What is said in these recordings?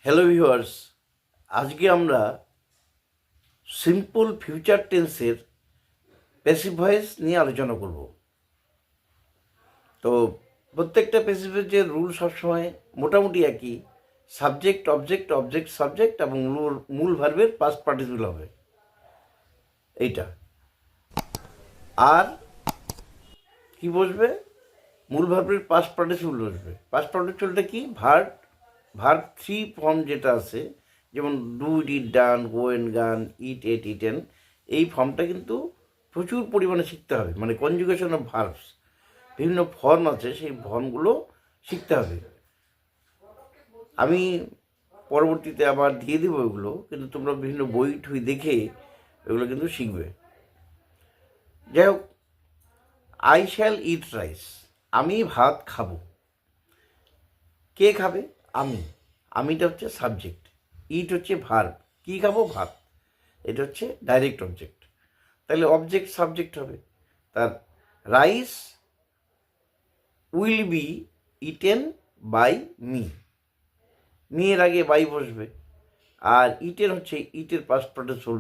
Hello viewers, আজকে আমরা simple future টেন্সের প্যাসিভ ভয়েস নিয়ে আলোচনা করব। তো প্রত্যেকটা প্যাসিভ ভয়েসের রুল সবসময় মোটামুটি একই। সাবজেক্ট অবজেক্ট, অবজেক্ট সাবজেক্ট এবং মূল ভার্বের পাস্ট পার্টিসিপল হবে এইটা। আর কি বসবে? মূল ভার্বের পাস্ট পার্টিসিপল বসবে। পাস্ট পার্টিসিপলটা কি? ভার্ব থ্রি ফর্ম যেটা আছে, যেমন do did done, go and gone, eat at eaten, এই ফর্মটা কিন্তু প্রচুর পরিমাণে শিখতে হবে। মানে কনজুগেশন অফ ভার্বস, বিভিন্ন ফর্ম আছে, সেই ফর্মগুলো শিখতে হবে। আমি পরবর্তীতে আবার দিয়ে দেবো এগুলো, কিন্তু তোমরা বিভিন্ন বই টই দেখে এগুলো কিন্তু শিখবে। যাই হোক, আই শ্যাল ইট রাইস, আমি ভাত খাবো। কে খাবে? আমি। আমিটা হচ্ছে সাবজেক্ট, ইট হচ্ছে ভার্ব। কী খাবো? ভাত। এটা হচ্ছে ডাইরেক্ট অবজেক্ট। তাহলে অবজেক্ট সাবজেক্ট হবে। তার rice will be eaten by me, এর আগে বাই বসবে। আর ইটেন হচ্ছে ইটের পাস্ট পার্টিসিপল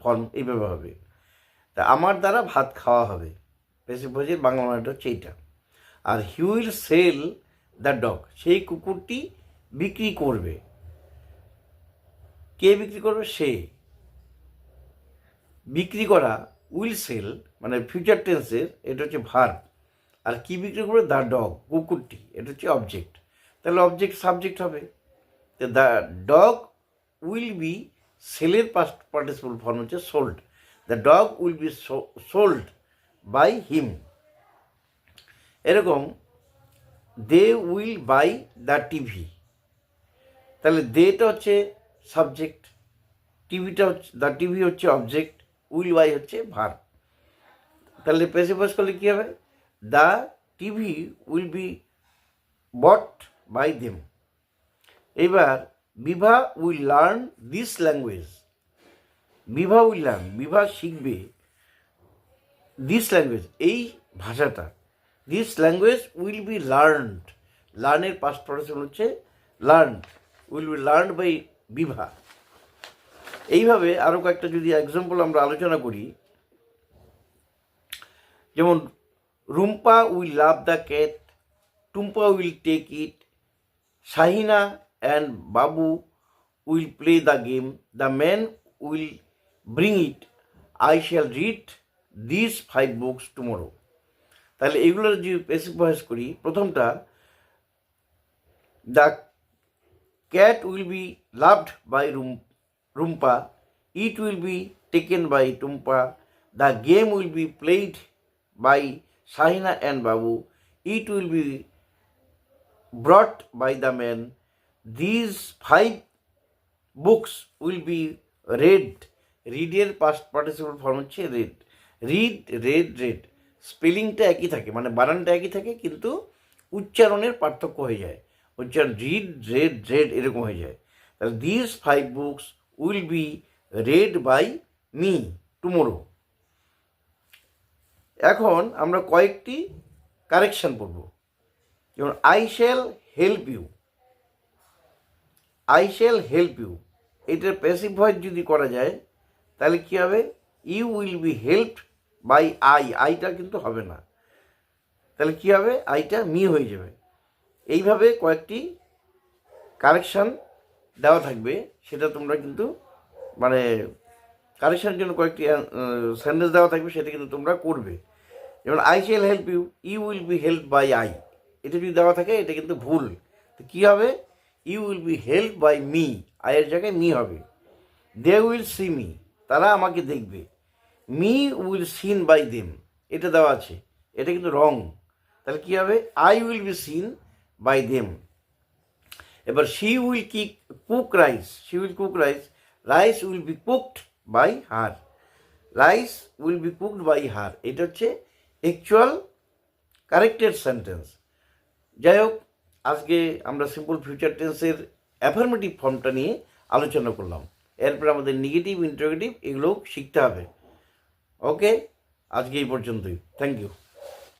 ফর্ম, এইভাবে হবে। তা আমার দ্বারা ভাত খাওয়া হবে, প্যাসিভ ভয়েসের বাংলা মানেটা হচ্ছে এইটা। আর he will sell the dog, সেই কুকুরটি বিক্রি করবে। কে বিক্রি করবে? সে। বিক্রি করা, উইল সেল মানে ফিউচার টেন্সের, এটা হচ্ছে ভার্ব। আর কি বিক্রি করবে? দ্য ডগ, কুকুরটি, এটা হচ্ছে অবজেক্ট। তাহলে অবজেক্ট সাবজেক্ট হবে। দ্য ডগ উইল বি, সেলের পাস্ট পার্টিসিপল ফর্ম হচ্ছে sold. The dog will be sold by him. এরকম they will buy the TV, তাহলে দেটা হচ্ছে সাবজেক্ট, টিভিটা হচ্ছে, দ্য টিভি হচ্ছে অবজেক্ট, উইল বাই হচ্ছে ভার্ব। তাহলে প্যাসিভ ভয়েস করলে কী হবে? The TV will be bought by them. এবার Bibha will learn this language, Bibha will learn, Bibha শিখবে দিস ল্যাঙ্গুয়েজ, এই ভাষাটা। This language will be learned, লার্নের পাস্ট পার্টিসিপল হচ্ছে learned, will be learned by Bibha. এইভাবে আরও কয়েকটা যদি এক্সাম্পল আমরা আলোচনা করি, যেমন Rumpa will love the cat, Tumpa will take it, Shahina and Babu will play the game, the man will bring it, I shall read this 5 books tomorrow. তাহলে এগুলোর যদি প্যাসিভ ভয়েস করি, প্রথমটা the cat will be loved by Rumpa, it will B taken by Tumpa, the game will be played by Shahina and Babu, it will be brought by the man, this 5 books will be read, রিডের past participle form হচ্ছে read. Read, read, read, স্পেলিংটা একই থাকে, মানে বানানটা একই থাকে, কিন্তু উচ্চারণের পার্থক্য হয়ে যায়। উচ্চারণ রিড, রেড, রেড এরকম হয়ে যায়। তাহলে this 5 books will be read by me tomorrow. এখন আমরা কয়েকটি কারেকশন করব। যেমন I shall help you, I shall help you, এটার প্যাসিভ ভয়েস যদি করা যায় তাহলে কী হবে? You will be helped by I, আইটা কিন্তু হবে না। তাহলে কী হবে? আইটা মি হয়ে যাবে। এইভাবে কয়েকটি কারেকশান দেওয়া থাকবে, সেটা তোমরা কিন্তু মানে কারেকশানের জন্য কয়েকটি সেন্টেন্স দেওয়া থাকবে, সেটা কিন্তু তোমরা করবে। যেমন I shall help you, you will be help by I, এটা যদি দেওয়া থাকে এটা কিন্তু ভুল। তো কী হবে? You will be help by me, আয়ের জায়গায় মি হবে। দে উইল সি মি, তারা আমাকে দেখবে। Me will seen by them, এটা দেওয়া আছে, এটা কিন্তু রং। তাহলে কী হবে? I will be seen by them. এবার she will cook rice, she will cook rice, rice will be cooked by her, rice will be cooked by her, এটা হচ্ছে অ্যাকচুয়াল কারেক্টেড সেন্টেন্স। যাই হোক, আজকে আমরা সিম্পল ফিউচার টেন্সের affirmative ফর্মটা নিয়ে আলোচনা করলাম। এরপর আমাদের নেগেটিভ, ইন্টারোগেটিভ এগুলোও শিখতে হবে। ওকে, আজকে এই পর্যন্তই। Thank you.